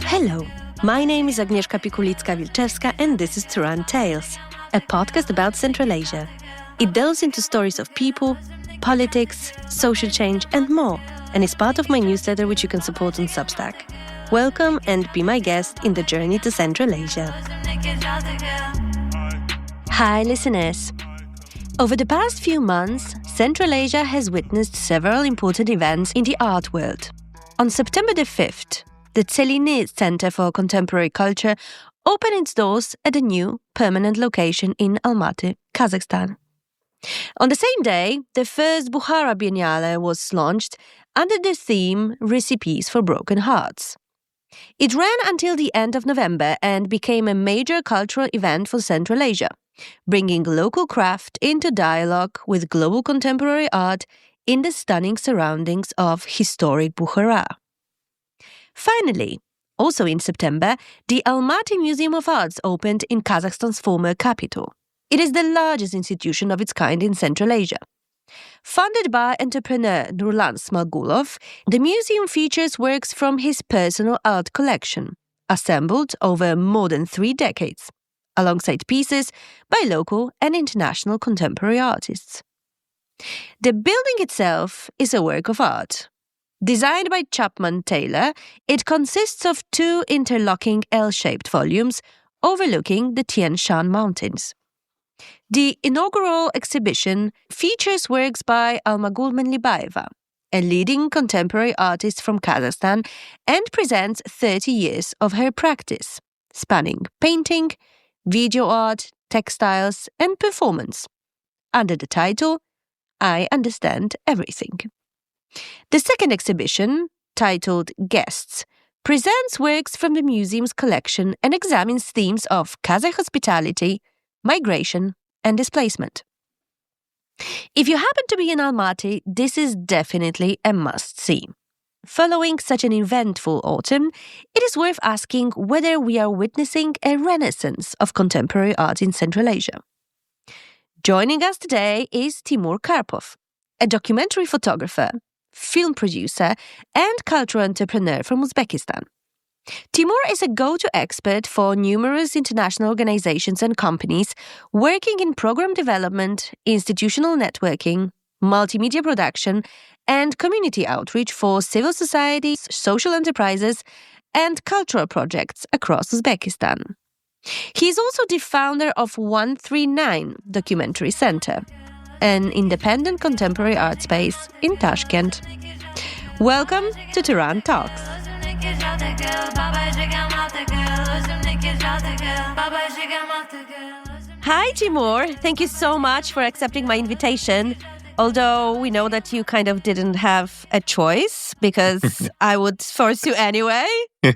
Hello, my name is Agnieszka Pikulicka-Wilczewska and this is Turan Tales, a podcast about Central Asia. It delves into stories of people, politics, social change and more, and is part of my newsletter which you can support on Substack. Welcome and be my guest in the journey to Central Asia. Hi listeners. Over the past few months, Central Asia has witnessed several important events in the art world. On September the 5th, the Celine Center for Contemporary Culture opened its doors at a new permanent location in Almaty, Kazakhstan. On the same day, the first Bukhara Biennale was launched under the theme Recipes for Broken Hearts. It ran until the end of November and became a major cultural event for Central Asia, bringing local craft into dialogue with global contemporary art in the stunning surroundings of historic Bukhara. Finally, also in September, the Almaty Museum of Arts opened in Kazakhstan's former capital. It is the largest institution of its kind in Central Asia. Funded by entrepreneur Nurlan Smagulov, the museum features works from his personal art collection, assembled over more than 3 decades, alongside pieces by local and international contemporary artists. The building itself is a work of art. Designed by Chapman Taylor, it consists of 2 interlocking L-shaped volumes overlooking the Tian Shan Mountains. The inaugural exhibition features works by Almagul Menlibaeva, a leading contemporary artist from Kazakhstan, and presents 30 years of her practice, spanning painting, video art, textiles, and performance, under the title I Understand Everything. The second exhibition, titled Guests, presents works from the museum's collection and examines themes of Kazakh hospitality, migration, and displacement. If you happen to be in Almaty, this is definitely a must-see. Following such an eventful autumn, it is worth asking whether we are witnessing a renaissance of contemporary art in Central Asia. Joining us today is Timur Karpov, a documentary photographer, film producer, and cultural entrepreneur from Uzbekistan. Timur is a go-to expert for numerous international organizations and companies working in program development, institutional networking, multimedia production, and community outreach for civil societies, social enterprises, and cultural projects across Uzbekistan. He is also the founder of 139 Documentary Center, an independent contemporary art space in Tashkent. Welcome to Turan Talks. Hi, Timur. Thank you so much for accepting my invitation. Although we know that you kind of didn't have a choice because I would force you anyway. Hi,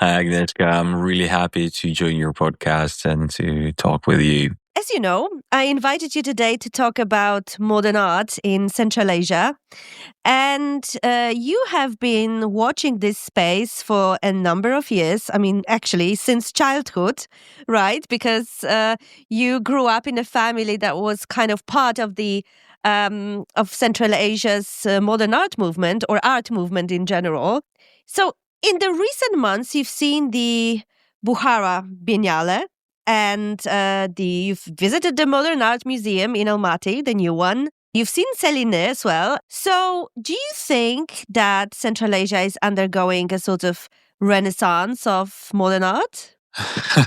Agnieszka. I'm really happy to join your podcast and to talk with you. As you know, I invited you today to talk about modern art in Central Asia. And you have been watching this space for a number of years. I mean, actually, since childhood, right? Because you grew up in a family that was kind of part of the of Central Asia's modern art movement or art movement in general. So in the recent months, you've seen the Bukhara Biennale. And you've visited the Modern Art Museum in Almaty, the new one. You've seen Celine as well. So do you think that Central Asia is undergoing a sort of renaissance of modern art?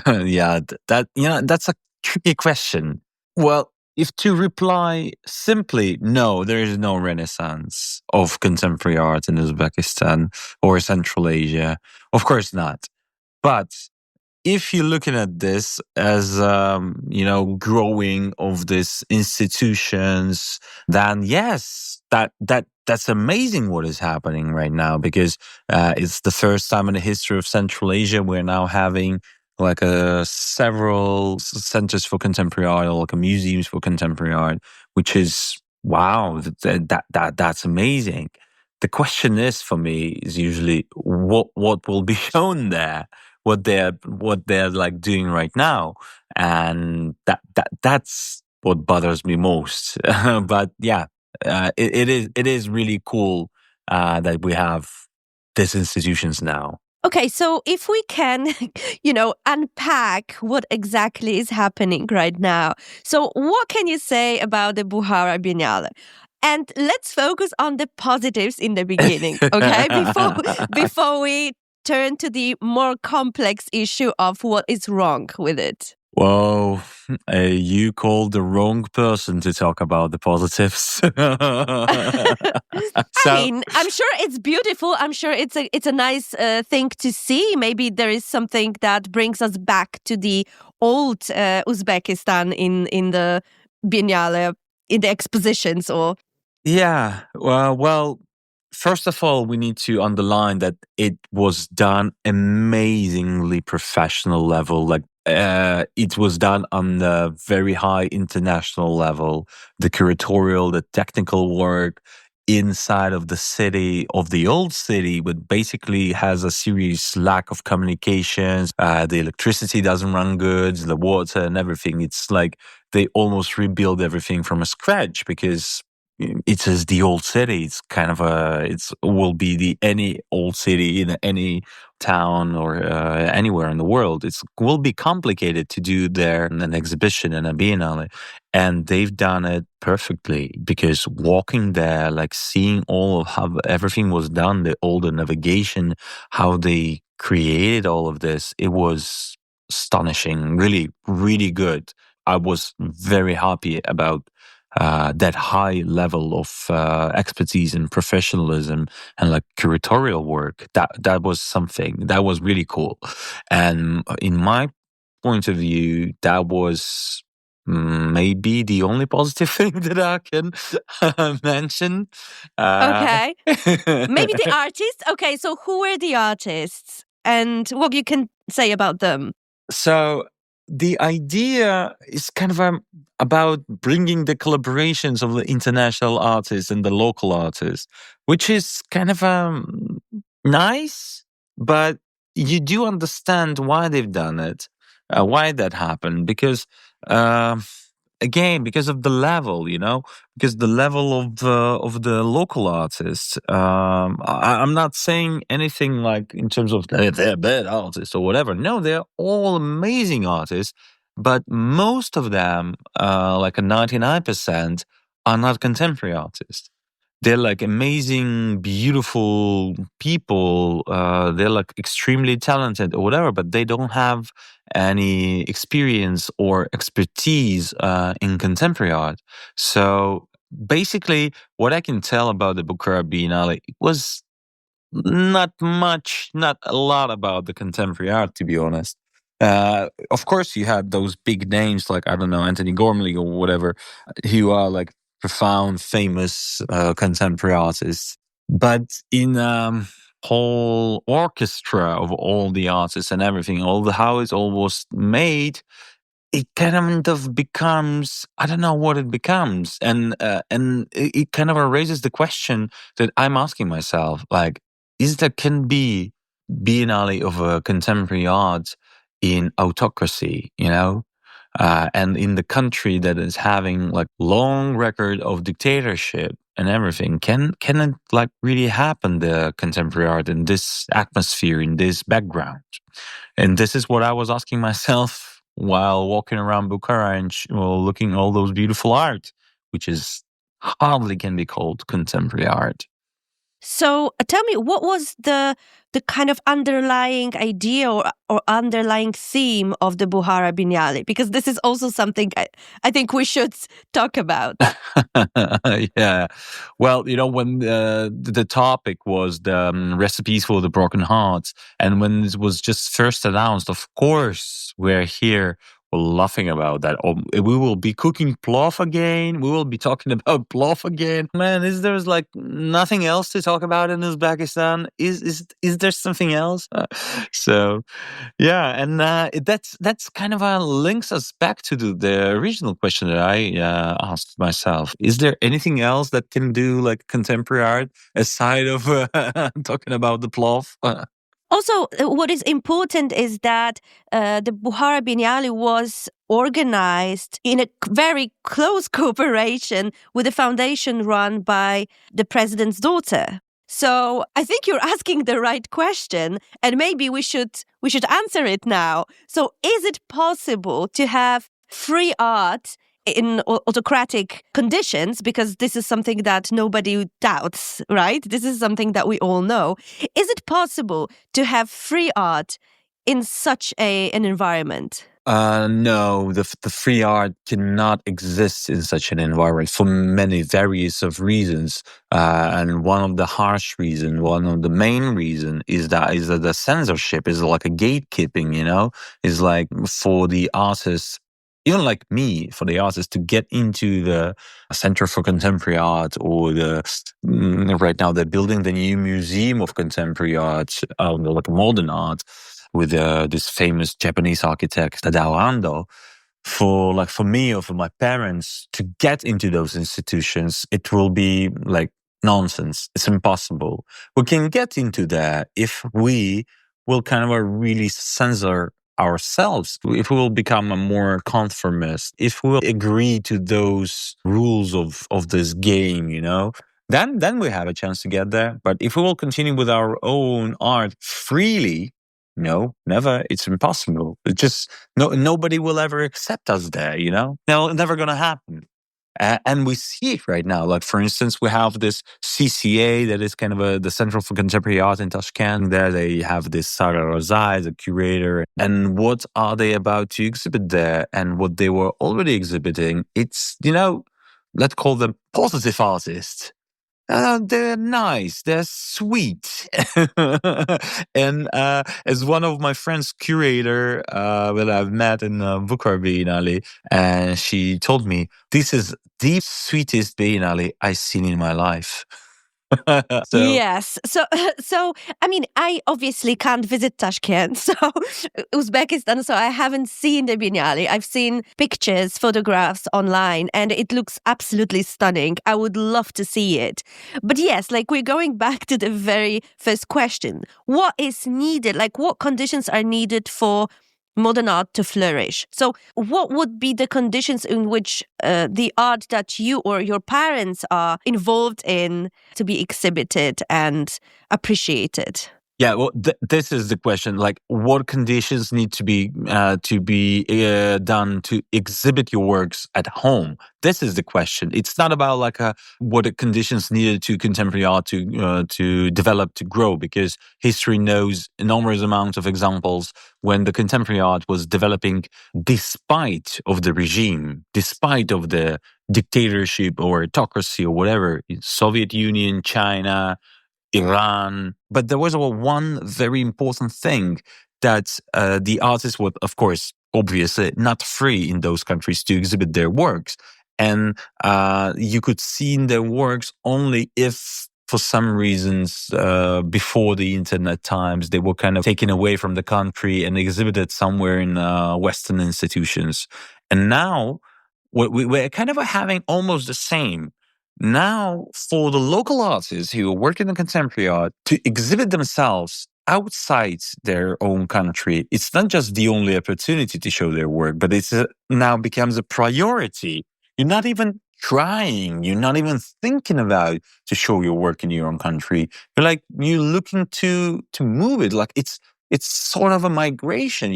Yeah, that's a tricky question. Well, if to reply simply, no, there is no renaissance of contemporary art in Uzbekistan or Central Asia. Of course not. But if you're looking at this as, growing of these institutions, then yes, that's amazing what is happening right now because it's the first time in the history of Central Asia we're now having like several centers for contemporary art, or like museums for contemporary art, which is wow, that's amazing. The question is for me is usually what will be shown there. What they're like doing right now, and that's what bothers me most. But yeah, it is really cool that we have these institutions now. Okay, so if we can, unpack what exactly is happening right now. So what can you say about the Bukhara Biennale? And let's focus on the positives in the beginning, okay? Before we turn to the more complex issue of what is wrong with it. Whoa, you called the wrong person to talk about the positives. I'm sure it's beautiful. I'm sure it's a nice thing to see. Maybe there is something that brings us back to the old Uzbekistan in the Biennale, in the expositions, or yeah. Well, first of all, we need to underline that it was done amazingly professional level. Like it was done on a very high international level. The curatorial, the technical work inside of the city, of the old city, but basically has a serious lack of communications. The electricity doesn't run good, the water and everything. It's like they almost rebuild everything from scratch because it is the old city. It's kind of will be any old city in any town or anywhere in the world. It will be complicated to do there an exhibition and a biennale, and they've done it perfectly because walking there, like seeing all of how everything was done, all the navigation, how they created all of this, it was astonishing. Really, really good. I was very happy about that high level of expertise and professionalism and like curatorial work. That was something that was really cool. And in my point of view, that was maybe the only positive thing that I can mention. okay, maybe the artists. Okay, so who were the artists, and what you can say about them? So the idea is kind of about bringing the collaborations of the international artists and the local artists, which is kind of nice, but you do understand why they've done it, why that happened, because again, because of the level, because the level of the local artists. I'm not saying anything like in terms of they're bad artists or whatever. No, they're all amazing artists, but most of them, like a 99%, are not contemporary artists. They're like amazing, beautiful people. They're like extremely talented or whatever, but they don't have any experience or expertise in contemporary art. So basically, what I can tell about the Bukhara Biennale was not much, not a lot about the contemporary art, to be honest. Of course, you had those big names like, I don't know, Anthony Gormley or whatever, who are like profound, famous contemporary artists. But in whole orchestra of all the artists and everything, all the how it's all was made, it kind of becomes, I don't know what it becomes, and it kind of raises the question that I'm asking myself, like, is there can be biennale of a contemporary art in autocracy, and in the country that is having like long record of dictatorship and everything, can it like really happen, the contemporary art in this atmosphere, in this background? And this is what I was asking myself while walking around Bukhara and looking at all those beautiful art, which is hardly can be called contemporary art. So tell me, what was the kind of underlying idea or underlying theme of the Bukhara Biennale? Because this is also something I think we should talk about. Yeah. Well, when the topic was the recipes for the broken hearts, and when it was just first announced, of course, we're here. We're laughing about that. We will be cooking plov again. We will be talking about plov again. Man, is there like nothing else to talk about in Uzbekistan? Is there something else? So, yeah, and that's kind of links us back to the original question that I asked myself. Is there anything else that can do like contemporary art aside of talking about the plov? Also, what is important is that the Bukhara Biennale was organized in a very close cooperation with a foundation run by the president's daughter. So I think you're asking the right question, and maybe we should answer it now. So is it possible to have free art in autocratic conditions? Because this is something that nobody doubts, right? This is something that we all know. Is it possible to have free art in such an environment? No, the free art cannot exist in such an environment for many various of reasons. And one of the harsh reason, one of the main reason is that the censorship is like a gatekeeping, is like for the artists, even like me, for the artists to get into the Center for Contemporary Art or right now they're building the new Museum of Contemporary Art, like modern art, with this famous Japanese architect Tadao Ando. For me or for my parents to get into those institutions, it will be like nonsense. It's impossible. We can get into there if we will kind of really censor ourselves, if we will become a more conformist, if we will agree to those rules of this game, then we have a chance to get there. But if we will continue with our own art freely, no, never. It's impossible. It just nobody will ever accept us there. No, never gonna happen. And we see it right now. Like for instance, we have this CCA that is kind of the Central for Contemporary Art in Tashkent. There they have this Sara Razai, the curator. And what are they about to exhibit there? And what they were already exhibiting, it's let's call them positive artists. They're nice. They're sweet. And as one of my friends' curator that I've met in Bukhara Biennale, and she told me, this is the sweetest Biennale I've seen in my life. Yes. So, I mean, I obviously can't visit Tashkent, so Uzbekistan, so I haven't seen the Biennale. I've seen pictures, photographs online, and it looks absolutely stunning. I would love to see it. But yes, like we're going back to the very first question. What is needed? Like what conditions are needed for modern art to flourish? So what would be the conditions in which the art that you or your parents are involved in to be exhibited and appreciated? Yeah, well, this is the question. Like, what conditions need to be done to exhibit your works at home? This is the question. It's not about like what the conditions needed to contemporary art to develop, to grow, because history knows enormous amounts of examples when the contemporary art was developing despite of the regime, despite of the dictatorship or autocracy or whatever, Soviet Union, China, Iran. But there was one very important thing that the artists were, of course, obviously not free in those countries to exhibit their works. And you could see in their works only if, for some reasons, before the internet times, they were kind of taken away from the country and exhibited somewhere in Western institutions. And now we're kind of having almost the same. Now, for the local artists who work in the contemporary art to exhibit themselves outside their own country, it's not just the only opportunity to show their work, but it's now becomes a priority. You're not even trying, you're not even thinking about to show your work in your own country. You're looking to move it. Like it's sort of a migration,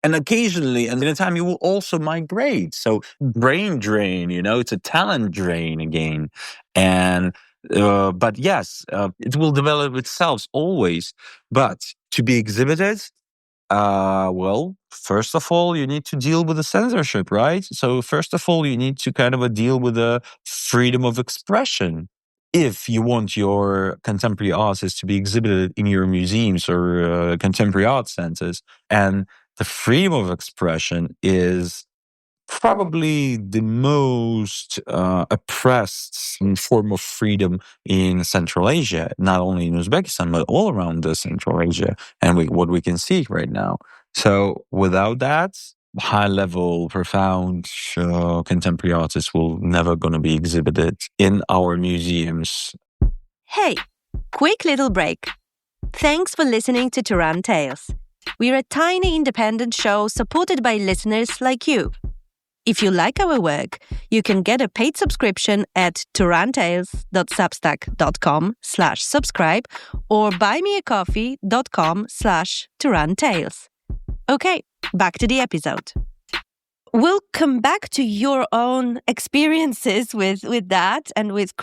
and occasionally, and in a time, you will also migrate. So brain drain, it's a talent drain again. And, but yes, it will develop itself always. But to be exhibited, well, first of all, you need to deal with the censorship, right? So first of all, you need to kind of deal with the freedom of expression. If you want your contemporary artists to be exhibited in your museums or contemporary art centers, and the freedom of expression is probably the most oppressed form of freedom in Central Asia, not only in Uzbekistan, but all around Central Asia, and what we can see right now. So without that, high-level, profound contemporary artists will never going to be exhibited in our museums. Hey, quick little break. Thanks for listening to Turan Tales. We're a tiny independent show supported by listeners like you. If you like our work, you can get a paid subscription at turantales.substack.com/subscribe or buymeacoffee.com/turantales. Okay, back to the episode. We'll come back to your own experiences with that and with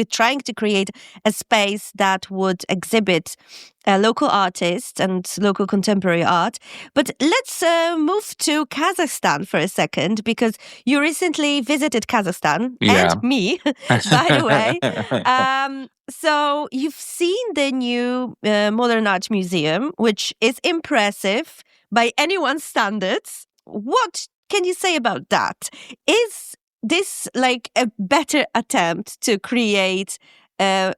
trying to create a space that would exhibit local artists and local contemporary art. But let's move to Kazakhstan for a second, because you recently visited Kazakhstan and me, by the way. So you've seen the new Modern Art Museum, which is impressive by anyone's standards. What can you say about that? Is this like a better attempt to create a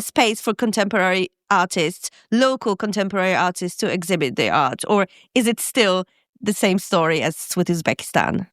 space for contemporary artists, local contemporary artists, to exhibit their art? Or is it still the same story as with Uzbekistan?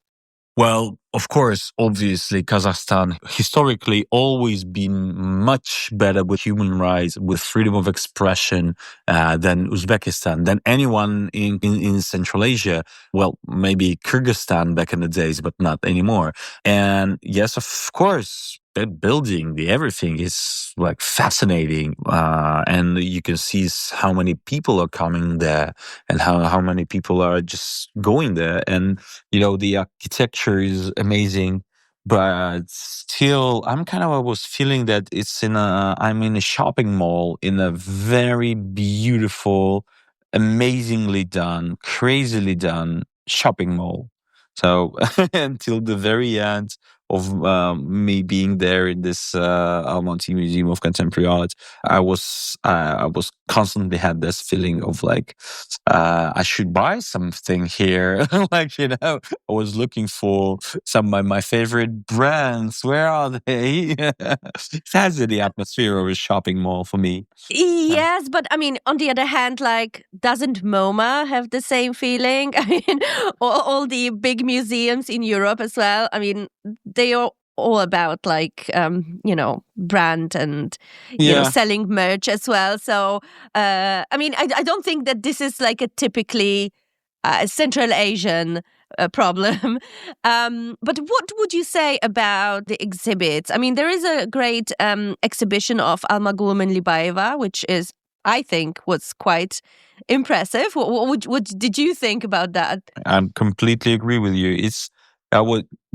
Well, of course, obviously, Kazakhstan historically always been much better with human rights, with freedom of expression than Uzbekistan, than anyone in Central Asia. Well, maybe Kyrgyzstan back in the days, but not anymore. And yes, of course, that building, everything is like fascinating. And you can see how many people are coming there and how many people are just going there. And, the architecture is amazing, but still, I was feeling that I'm in a shopping mall in a very beautiful, amazingly done, crazily done shopping mall. So until the very end of me being there in this Almaty Museum of Contemporary Art, I was constantly had this feeling of like I should buy something here. I was looking for some of my favorite brands. Where are they? It has the atmosphere of a shopping mall for me. Yes, but I mean, on the other hand, like, doesn't MoMA have the same feeling? I mean, all the big museums in Europe as well. I mean, they are all about like, brand and, selling merch as well. So, I mean, I don't think that this is like a typically Central Asian problem. But what would you say about the exhibits? I mean, there is a great exhibition of Almagul Menlibayeva, which is, I think, was quite impressive. What did you think about that? I completely agree with you.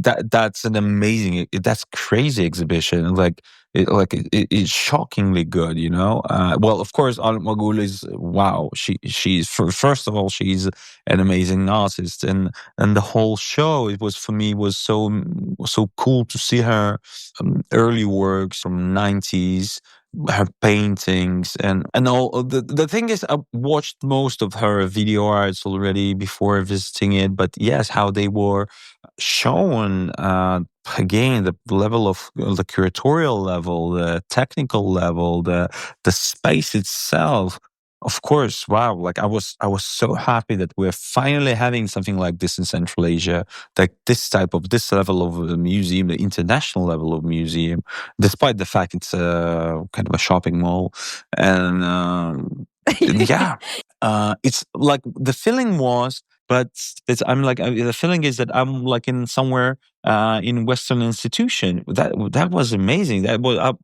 That's an amazing, that's crazy exhibition. It's shockingly good, Well, of course, Almagul is wow. She's first of all, she's an amazing artist, and the whole show, it was for me was so cool to see her early works from '90s. Her paintings and all. The thing is, I watched most of her video arts already before visiting it, but yes, how they were shown, again, the level of the curatorial level, the technical level, the space itself. Of course, wow! Like I was so happy that we're finally having something like this in Central Asia, like this level of museum, the international level of museum, despite the fact it's kind of a shopping mall, and it's like the feeling was. But the feeling is that I'm like in somewhere in Western institution. That was amazing. I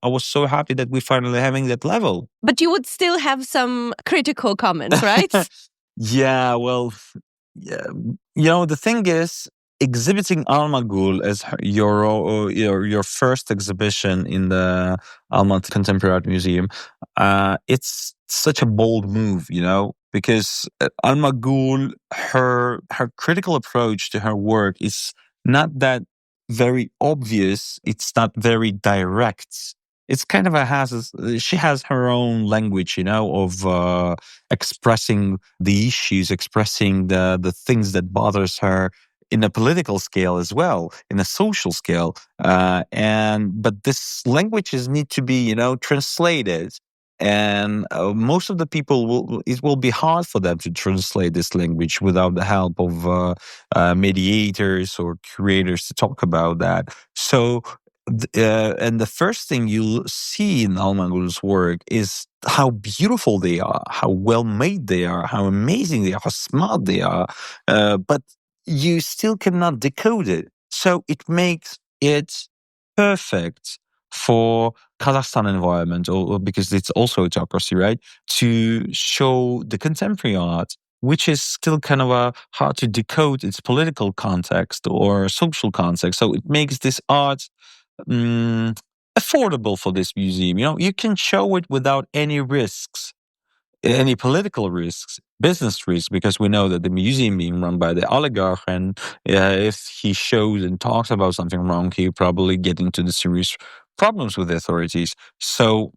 was so happy that we're finally having that level. But you would still have some critical comments, right? Yeah, well, yeah. The thing is, exhibiting Almagul as your first exhibition in the Almaty Contemporary Art Museum, it's such a bold move, because Almagul, her critical approach to her work is not that very obvious. It's not very direct. It's kind of she has her own language, of expressing the issues, expressing the things that bothers her in a political scale as well, in a social scale. But this languages need to be, translated. And most of the people it will be hard for them to translate this language without the help of mediators or curators to talk about that. So, and the first thing you'll see in Almagul's work is how beautiful they are, how well made they are, how amazing they are, how smart they are. But you still cannot decode it. So it makes it perfect for Kazakhstan environment, or because it's also autocracy, right? To show the contemporary art, which is still kind of hard to decode its political context or social context. So it makes this art affordable for this museum. You know, you can show it without any risks, any political risks, business risks, because we know that the museum being run by the oligarch, and if he shows and talks about something wrong, he'll probably get into the serious problems with the authorities. So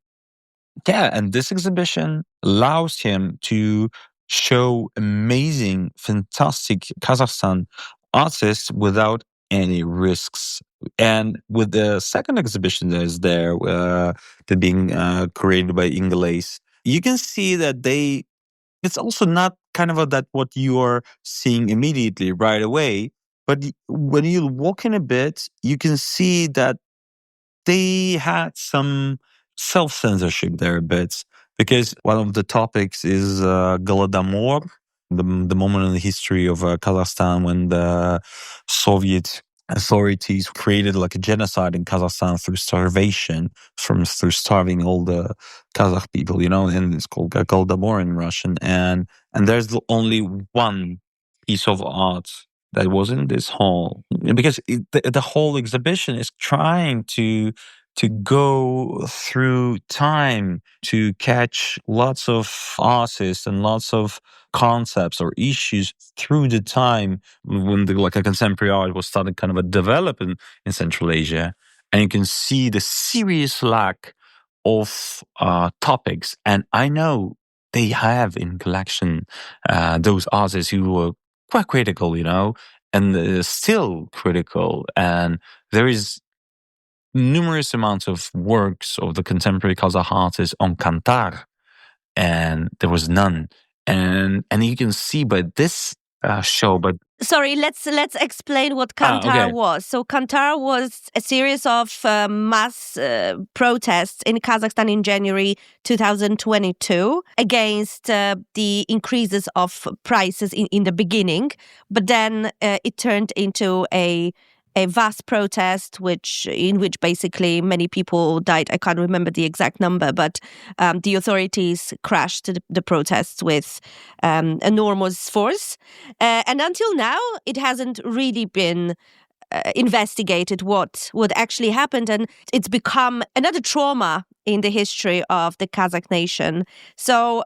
yeah, and this exhibition allows him to show amazing, fantastic Kazakhstan artists without any risks. And with the second exhibition that is there, that being created by Ingles, you can see that it's also not kind of that what you are seeing immediately right away. But when you walk in a bit, you can see that they had some self-censorship there a bit, because one of the topics is Golodomor, the moment in the history of Kazakhstan when the Soviet authorities created like a genocide in Kazakhstan through starvation, through starving all the Kazakh people, you know, and it's called Golodomor in Russian. And there's only one piece of art that was in this hall, because the whole exhibition is trying to go through time, to catch lots of artists and lots of concepts or issues through the time when like a contemporary art was starting kind of a developing in Central Asia. And you can see the serious lack of topics. And I know they have in collection those artists who were quite critical, you know, and still critical. And there is numerous amounts of works of the contemporary Kazakh artists on Kantar, and there was none. And you can see by this show, but Sorry, let's explain what Kantar okay. was. So Kantar was a series of mass protests in Kazakhstan in January 2022 against the increases of prices in the beginning, but then it turned into a vast protest, in which basically many people died. I can't remember the exact number, but the authorities crashed the protests with enormous force. And until now, it hasn't really been investigated what actually happened, and it's become another trauma in the history of the Kazakh nation. So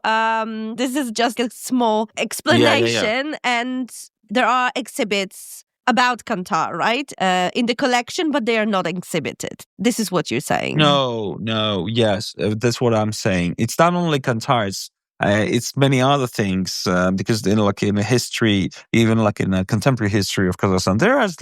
this is just a small explanation, and there are exhibits about Kantar, right, in the collection, but they are not exhibited. This is what you're saying. No, yes, that's what I'm saying. It's not only Kantar, it's many other things, because like in a history, even like in a contemporary history of Kazakhstan, there is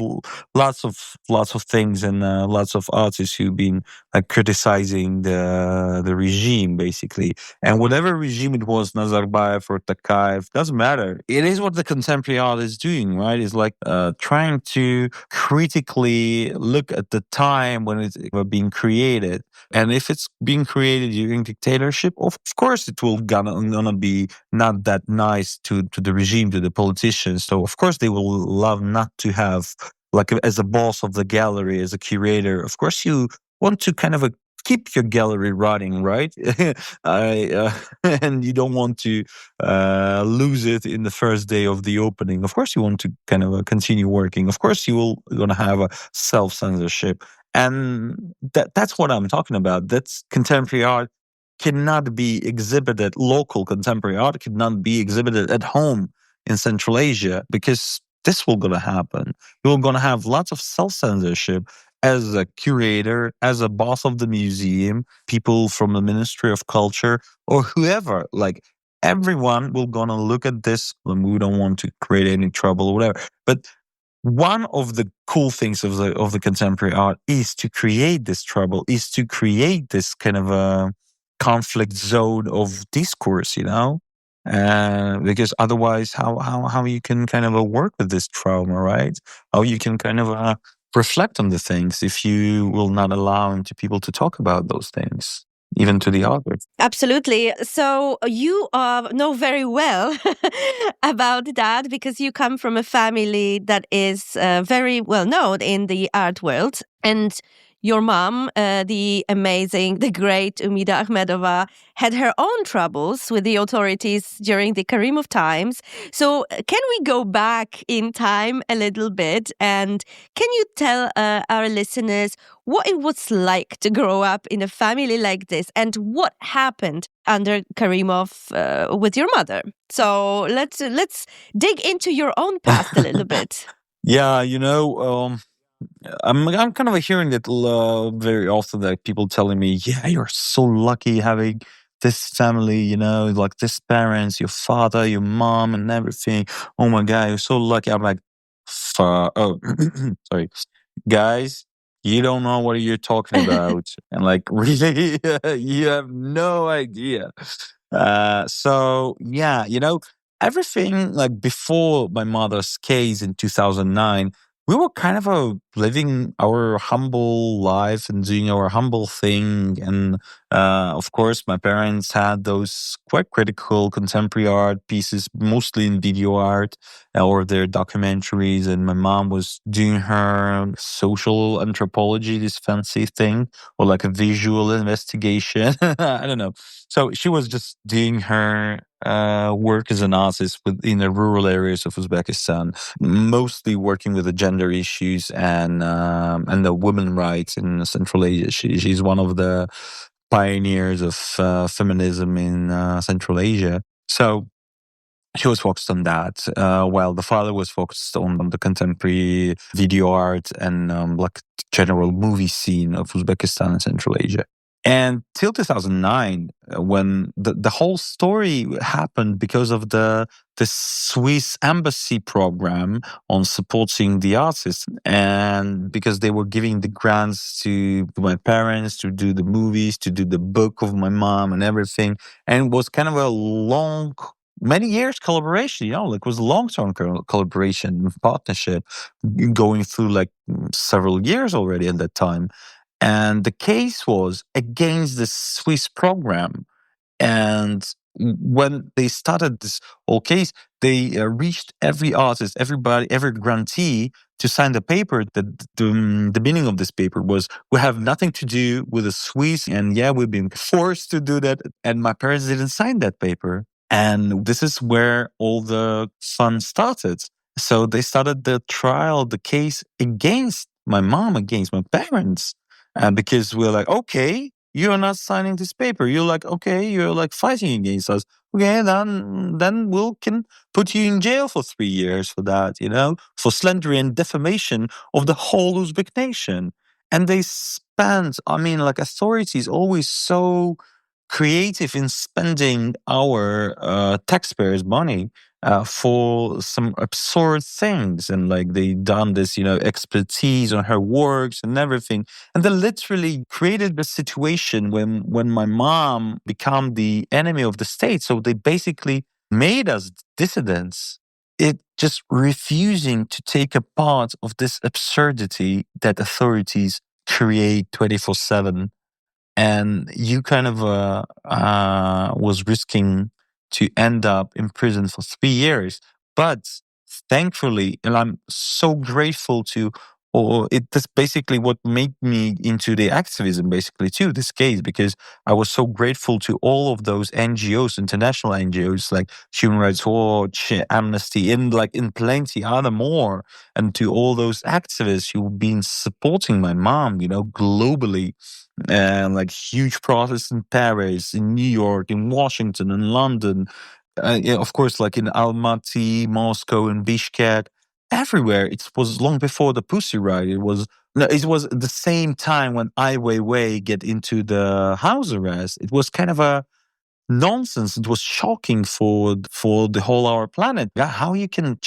lots of things, and lots of artists who've been like criticizing the regime basically, and whatever regime it was, Nazarbayev or Tokayev, doesn't matter. It is what the contemporary art is doing, right? It's like trying to critically look at the time when it's being created. And if it's being created during dictatorship, of course it will gonna be not that nice to the regime, to the politicians. So of course they will love not to have, like, as a boss of the gallery, as a curator, of course you want to kind of keep your gallery running, right? And you don't want to lose it in the first day of the opening. Of course you want to kind of continue working. Of course you will gonna have a self-censorship. And that's what I'm talking about. That's contemporary art cannot be exhibited, local contemporary art cannot be exhibited at home in Central Asia, because this will gonna happen. You're gonna have lots of self-censorship as a curator, as a boss of the museum, people from the Ministry of Culture, or whoever. Like, everyone will gonna look at this, and we don't want to create any trouble or whatever. But one of the cool things of the contemporary art is to create this trouble, is to create this kind of a conflict zone of discourse, you know, because otherwise, how you can kind of work with this trauma, right? How you can kind of reflect on the things if you will not allow people to talk about those things. even to the artwork. Absolutely. So you know very well about that because you come from a family that is very well known in the art world. And your mom, the great Umida Ahmedova, had her own troubles with the authorities during the Karimov times. So can we go back in time a little bit? And can you tell our listeners what it was like to grow up in a family like this and what happened under Karimov with your mother? So let's dig into your own past a little bit. Yeah, I'm kind of hearing that very often, that people telling me, "Yeah, you're so lucky having this family, like this parents, your father, your mom, and everything. Oh my God, you're so lucky." I'm like, oh, sorry, guys, you don't know what you're talking about, and like really, you have no idea. So yeah, everything like before my mother's case in 2009, we were kind of living our humble life and doing our humble thing. And of course, my parents had those quite critical contemporary art pieces, mostly in video art or their documentaries. And my mom was doing her social anthropology, this fancy thing, or like a visual investigation. I don't know. So she was just doing her work as an artist in the rural areas of Uzbekistan, mostly working with the gender issues and the women rights in Central Asia. She's one of the pioneers of feminism in Central Asia. So she was focused on that, while the father was focused on the contemporary video art and like general movie scene of Uzbekistan and Central Asia. And till 2009, when the whole story happened because of the Swiss embassy program on supporting the artists, and because they were giving the grants to my parents to do the movies, to do the book of my mom and everything, and it was kind of a long, many years collaboration, like it was a long-term collaboration and partnership going through like several years already at that time. And the case was against the Swiss program. And when they started this whole case, they reached every artist, everybody, every grantee to sign the paper. The meaning of this paper was, we have nothing to do with the Swiss. And yeah, we've been forced to do that. And my parents didn't sign that paper. And this is where all the fun started. So they started the trial, the case against my mom, against my parents. Because we're like, okay, you're not signing this paper. You're like, okay, you're like fighting against us. Okay, then we'll can put you in jail for 3 years for that, for slander and defamation of the whole Uzbek nation. And they spend, like authorities always so creative in spending our taxpayers' money for some absurd things. And like they done this, expertise on her works and everything. And they literally created the situation when my mom became the enemy of the state. So they basically made us dissidents. It just refusing to take a part of this absurdity that authorities create 24/7, and you kind of was risking to end up in prison for 3 years. But thankfully, and I'm so grateful to, or that's basically what made me into the activism, basically, too, this case, because I was so grateful to all of those NGOs, international NGOs like Human Rights Watch, Amnesty, and like in plenty other more, and to all those activists who've been supporting my mom, globally, and like huge protests in Paris, in New York, in Washington, in London, yeah, of course, like in Almaty, Moscow, and Bishkek, everywhere. It was long before the Pussy Riot. It was no, it was the same time when Ai Weiwei get into the house arrest. It was kind of a nonsense. It was shocking for the whole our planet. Yeah, how you can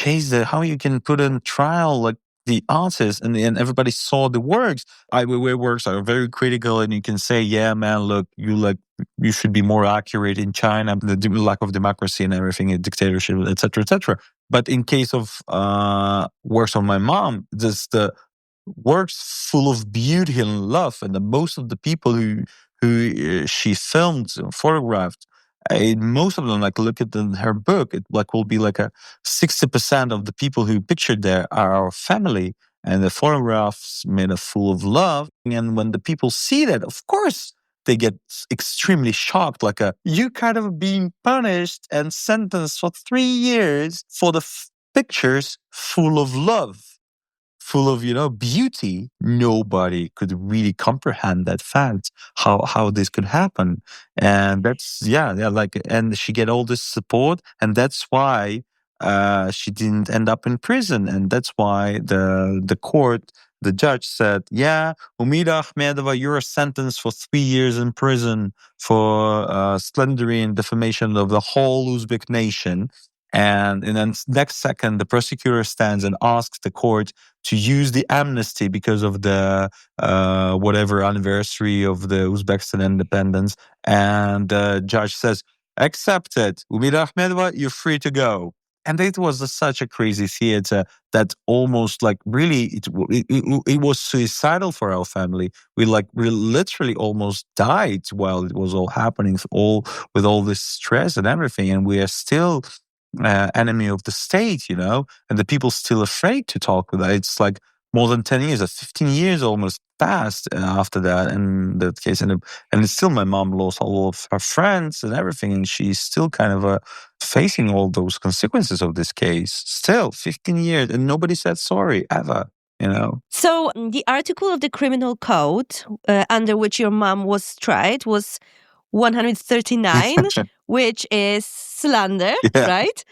how you can put in trial like the artist, and everybody saw the works. Ai Weiwei works are very critical, and you can say, yeah, man, look, you should be more accurate in China, the lack of democracy and everything, and dictatorship, etc., etc. But in case of works of my mom, just the works full of beauty and love, and most of the people who she filmed, photographed. Most of them, like look at her book, it like will be like a 60% of the people who pictured there are our family, and the photographs made us full of love. And when the people see that, of course, they get extremely shocked. Like you kind of being punished and sentenced for 3 years for the pictures full of love, full of beauty. Nobody could really comprehend that fact, how this could happen. And that's yeah, like, and she get all this support, and that's why she didn't end up in prison. And that's why the court, the judge said, yeah, Umida Ahmedova, you're sentenced for 3 years in prison for slandering and defamation of the whole Uzbek nation. And then next second, the prosecutor stands and asks the court to use the amnesty because of the whatever anniversary of the Uzbekistan independence. And the judge says, accepted. Umida Ahmedova, you're free to go. And it was such a crazy theater that almost like really it was suicidal for our family. We literally almost died while it was all happening, all with all this stress and everything. And we are still enemy of the state, and the people still afraid to talk with that. It's like more than 10 years, 15 years almost passed after that in that case. And it's still, my mom lost all of her friends and everything, and she's still kind of facing all those consequences of this case. Still 15 years, and nobody said sorry ever. So the article of the criminal code under which your mom was tried was 139, which is slander, right?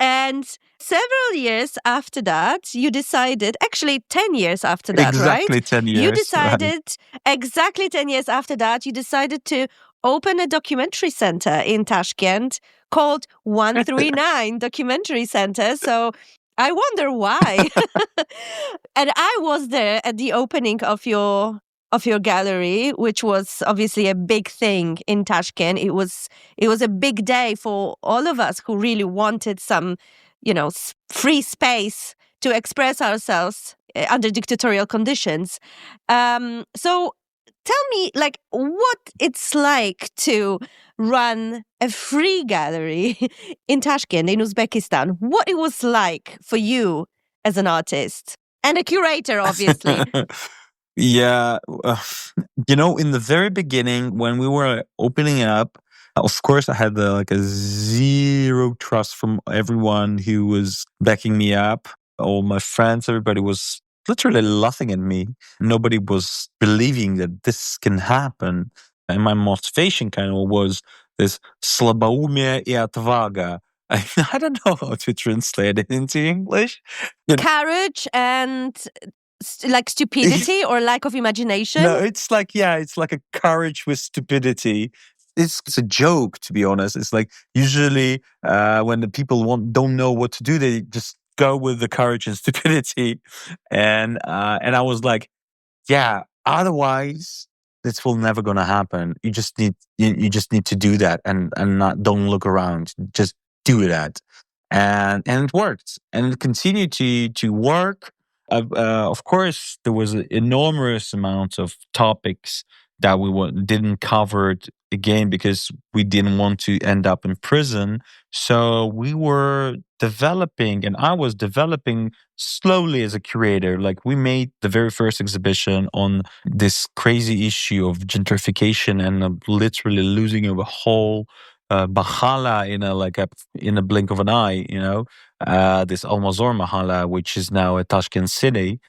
And several years after that, you decided, actually 10 years after that, exactly right? 10 years. You decided, exactly 10 years after that, you decided to open a documentary center in Tashkent called 139 Documentary Center. So I wonder why. And I was there at the opening of your gallery, which was obviously a big thing in Tashkent. It was a big day for all of us who really wanted some, free space to express ourselves under dictatorial conditions. So tell me, like, what it's like to run a free gallery in Tashkent, in Uzbekistan. What it was like for you as an artist and a curator, obviously. Yeah. In the very beginning, when we were opening up, of course, I had like a zero trust from everyone who was backing me up. All my friends, everybody was literally laughing at me. Nobody was believing that this can happen. And my motivation kind of was this слабоумие и отвага. I don't know how to translate it into English. Courage and like stupidity or lack of imagination? No, it's like a courage with stupidity. It's a joke, to be honest. It's like usually when the people don't know what to do, they just go with the courage and stupidity. And I was like, yeah, otherwise this will never gonna happen. You just need to do that and don't look around. Just do that. And it worked. And it continued to work. Of course, there was an enormous amount of topics that we didn't cover again because we didn't want to end up in prison. So we were developing, and I was developing slowly as a curator. Like we made the very first exhibition on this crazy issue of gentrification and literally losing of a whole Bahala in a blink of an eye, this Almazor Mahala, which is now a Tashkent city,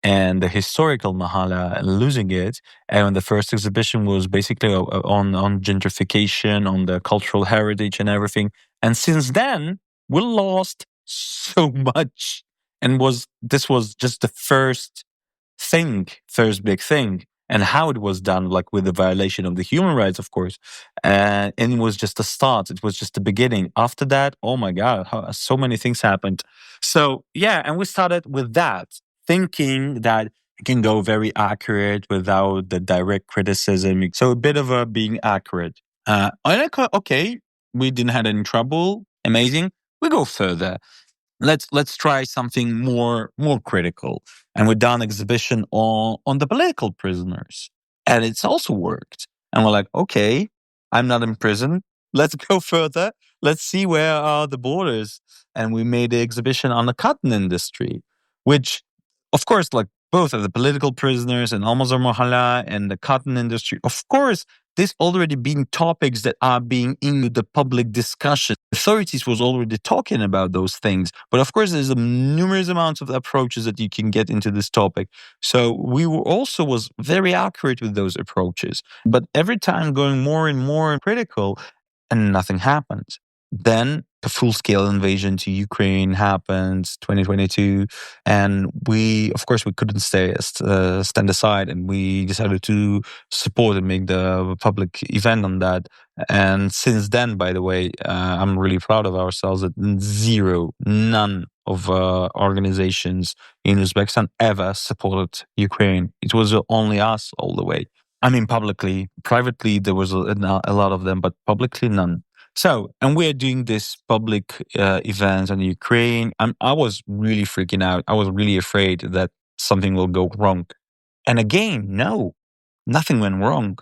and the historical Mahala, losing it. And the first exhibition was basically on gentrification, on the cultural heritage and everything. And since then, we lost so much. And this was just the first big thing. And how it was done, like with the violation of the human rights, of course. And it was just the start. It was just the beginning. After that, oh my God, so many things happened. So yeah, and we started with that, thinking that it can go very accurate without the direct criticism. So a bit of a being accurate. Okay, we didn't have any trouble. Amazing. We go further. Let's try something more critical. And we done exhibition on the political prisoners. And it's also worked. And we're like, okay, I'm not in prison. Let's go further. Let's see where are the borders. And we made the exhibition on the cotton industry, which, of course, like both of the political prisoners and Almazar Mohala and the cotton industry, of course, this already been topics that are being in the public discussion. Authorities was already talking about those things. But of course, there's a numerous amounts of approaches that you can get into this topic. So we were also was very accurate with those approaches. But every time going more and more critical, and nothing happened. Then the full-scale invasion to Ukraine happened, 2022, and of course, we couldn't stand aside, and we decided to support and make the public event on that. And since then, by the way, I'm really proud of ourselves that none of organizations in Uzbekistan ever supported Ukraine. It was only us all the way. I mean, publicly. Privately, there was a lot of them, but publicly, none. So, and we're doing this public event in Ukraine. I was really freaking out. I was really afraid that something will go wrong. And again, no, nothing went wrong.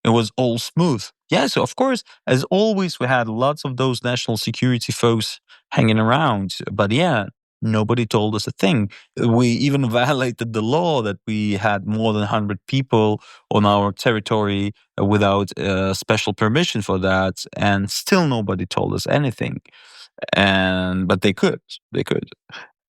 It was all smooth. Yeah, so of course, as always, we had lots of those national security folks hanging around. But yeah, nobody told us a thing. We even violated the law that we had more than 100 people on our territory without special permission for that. And still nobody told us anything. But they could. They could.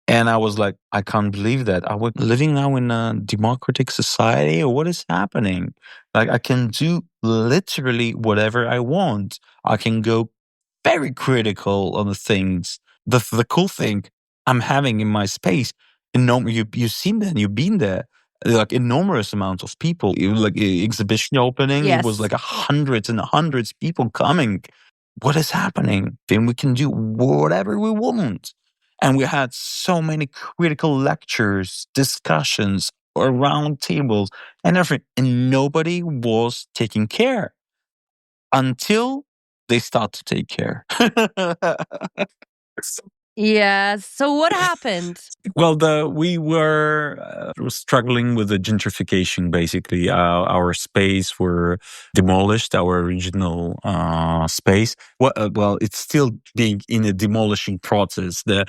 And I was like, I can't believe that. Are we living now in a democratic society, or what is happening? Like, I can do literally whatever I want. I can go very critical on the things. The cool thing I'm having in my space, you've seen that, you've been there. Like enormous amounts of people. Like exhibition opening, it was Yes. like hundreds and hundreds people coming. What is happening? Then we can do whatever we want. And we had so many critical lectures, discussions, around tables, and everything. And nobody was taking care until they start to take care. Yeah. So what happened? Well, we were struggling with the gentrification. Basically, our space were demolished. Our original space. Well, it's still being in a demolishing process. The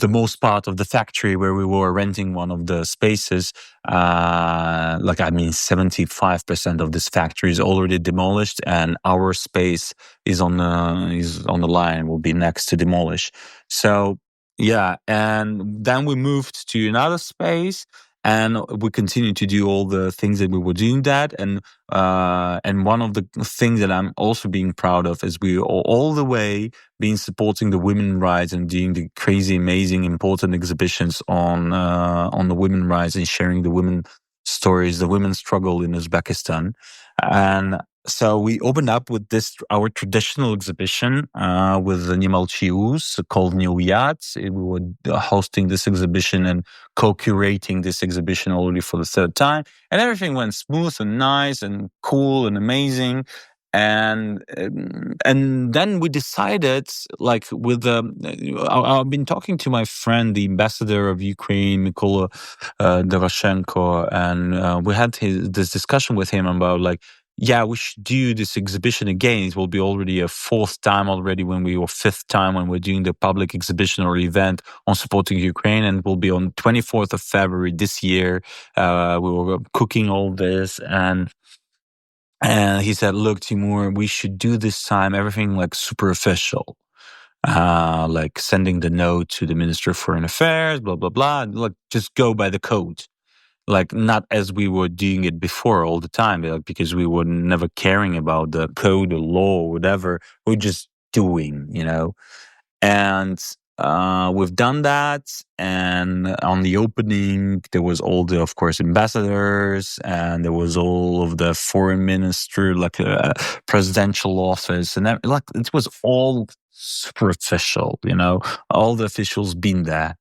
most part of the factory where we were renting one of the spaces, 75% of this factory is already demolished, and our space is on the line. Will be next to demolish. So yeah, and then we moved to another space, and we continued to do all the things that we were doing that. And one of the things that I'm also being proud of is we all the way been supporting the women's rights and doing the crazy, amazing, important exhibitions on the women's rights and sharing the women stories, the women's struggle in Uzbekistan. And so we opened up with our traditional exhibition with the Almaty called New Yachts. We were hosting this exhibition and co-curating this exhibition already for the third time. And everything went smooth and nice and cool and amazing. And then we decided, like I've been talking to my friend, the ambassador of Ukraine, Mykola Doroshenko, and we had this discussion with him about like, yeah, we should do this exhibition again. It will be already a fifth time when we're doing the public exhibition or event on supporting Ukraine, and it will be on 24th of February this year. We were cooking all this, and he said, look, Timur, we should do this time everything like super official. Like sending the note to the Minister of Foreign Affairs, blah, blah, blah. Like just go by the code. Like not as we were doing it before all the time, like, because we were never caring about the code or law or whatever. We're just doing, And we've done that. And on the opening, there was all the, of course, ambassadors, and there was all of the foreign minister, like presidential office, and like it was all super official, all the officials been there.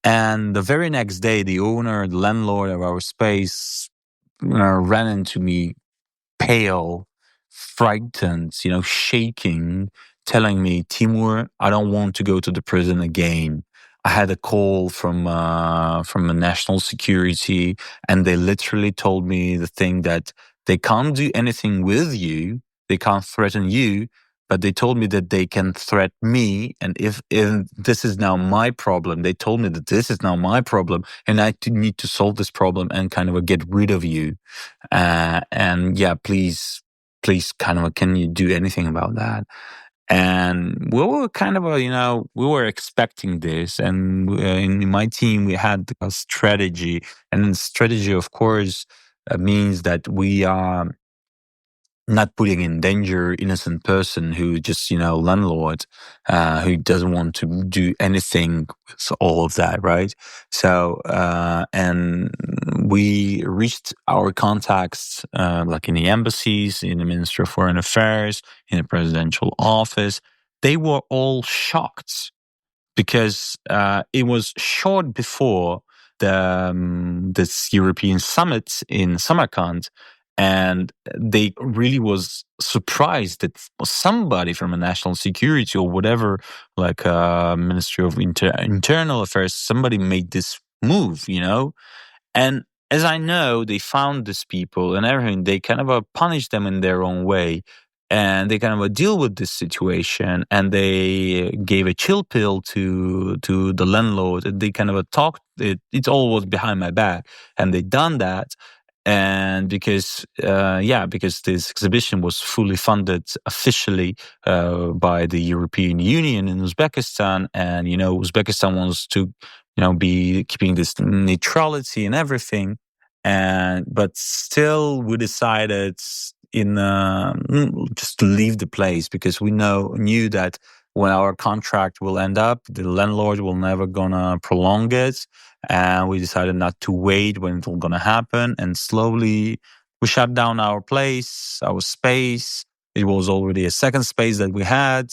And the very next day, the landlord of our space, ran into me, pale, frightened, shaking, telling me, Timur, I don't want to go to the prison again. I had a call from the national security, and they literally told me the thing that They can't do anything with you. They can't threaten you, but they told me that they can threaten me. And if this is now my problem, they told me that this is now my problem, and I need to solve this problem and kind of get rid of you. And yeah, please, kind of, can you do anything about that? And we were kind of, we were expecting this. And in my team, we had a strategy. And strategy, of course, means that we are not putting in danger innocent person who just, landlord, who doesn't want to do anything with all of that, right? So, and we reached our contacts, like in the embassies, in the Ministry of Foreign Affairs, in the presidential office. They were all shocked because it was short before this European summit in Samarkand, and they really was surprised that somebody from a national security or whatever, like Ministry of Internal Affairs, somebody made this move, And as I know, they found these people and everything. They kind of punish them in their own way. And they kind of deal with this situation, and they gave a chill pill to the landlord, and they kind of talked. It all was behind my back, and they done that. And because this exhibition was fully funded officially by the European Union in Uzbekistan, and Uzbekistan wants to be keeping this neutrality and everything, but still we decided just to leave the place, because we knew that when our contract will end up, the landlord will never gonna prolong it. And we decided not to wait when it was gonna happen. And slowly we shut down our place, our space. It was already a second space that we had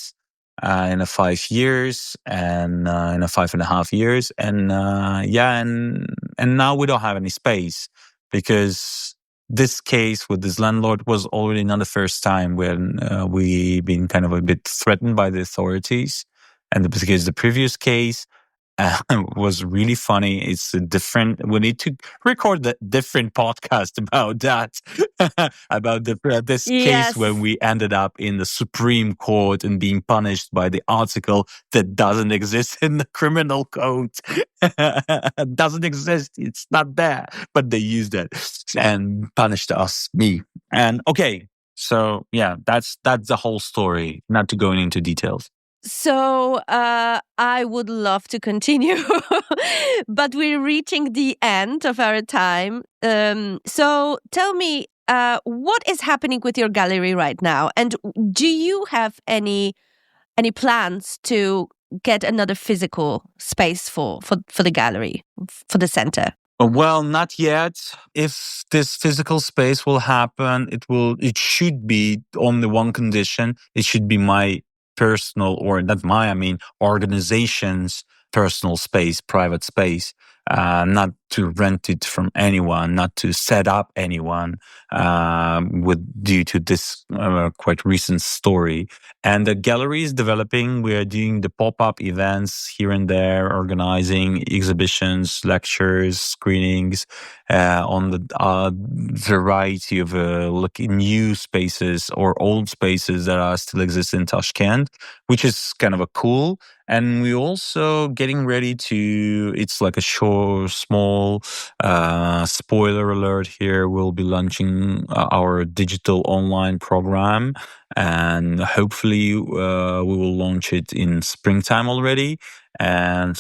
in 5 years, and in 5.5 years. And and now we don't have any space, because this case with this landlord was already not the first time when we been kind of a bit threatened by the authorities. And because the previous case was really funny. It's a different. We need to record the different podcast about that, about this case when we ended up in the Supreme Court and being punished by the article that doesn't exist in the criminal code. It doesn't exist. It's not there, but they used it and punished me. And okay, so yeah, that's the whole story. Not to go into details. So I would love to continue, but we're reaching the end of our time. So tell me, what is happening with your gallery right now? And do you have any plans to get another physical space for the gallery, for the center? Well, not yet. If this physical space will happen, it should be on the one condition. It should be my personal, or not organization's personal space, private space, not to rent it from anyone, not to set up anyone, due to this quite recent story. And the gallery is developing. We are doing the pop-up events here and there, organizing exhibitions, lectures, screenings on the variety of new spaces or old spaces that are still exist in Tashkent, which is kind of a cool. And we're also getting ready to, it's like a small spoiler alert here. We'll be launching our digital online program, and hopefully we will launch it in springtime already. And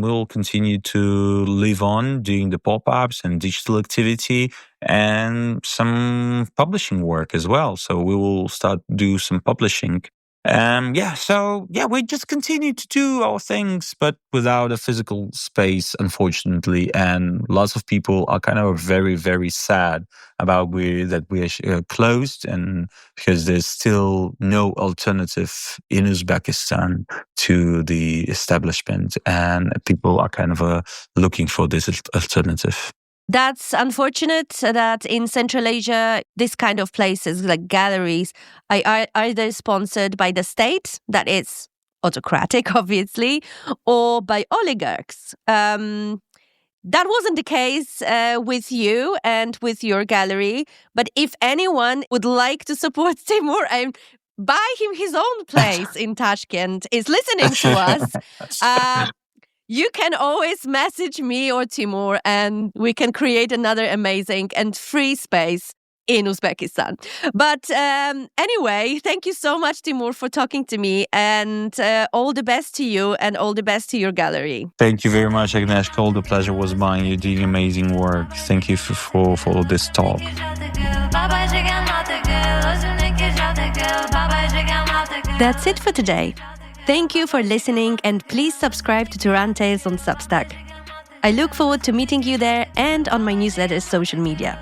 we'll continue to live on doing the pop-ups and digital activity and some publishing work as well. So we will start do some publishing. We just continue to do our things, but without a physical space, unfortunately. And lots of people are kind of very, very sad about that we are closed, and because there's still no alternative in Uzbekistan to the establishment, and people are kind of looking for this alternative. That's unfortunate that in Central Asia, this kind of places like galleries are either sponsored by the state, that is autocratic, obviously, or by oligarchs. That wasn't the case with you and with your gallery. But if anyone would like to support Timur and buy him his own place in Tashkent, is listening to us, you can always message me or Timur and we can create another amazing and free space in Uzbekistan. But anyway, thank you so much, Timur, for talking to me, and all the best to you and all the best to your gallery. Thank you very much, Agnieszka. All the pleasure was mine. You're doing amazing work. Thank you for this talk. That's it for today. Thank you for listening, and please subscribe to Turan Tales on Substack. I look forward to meeting you there and on my newsletter's social media.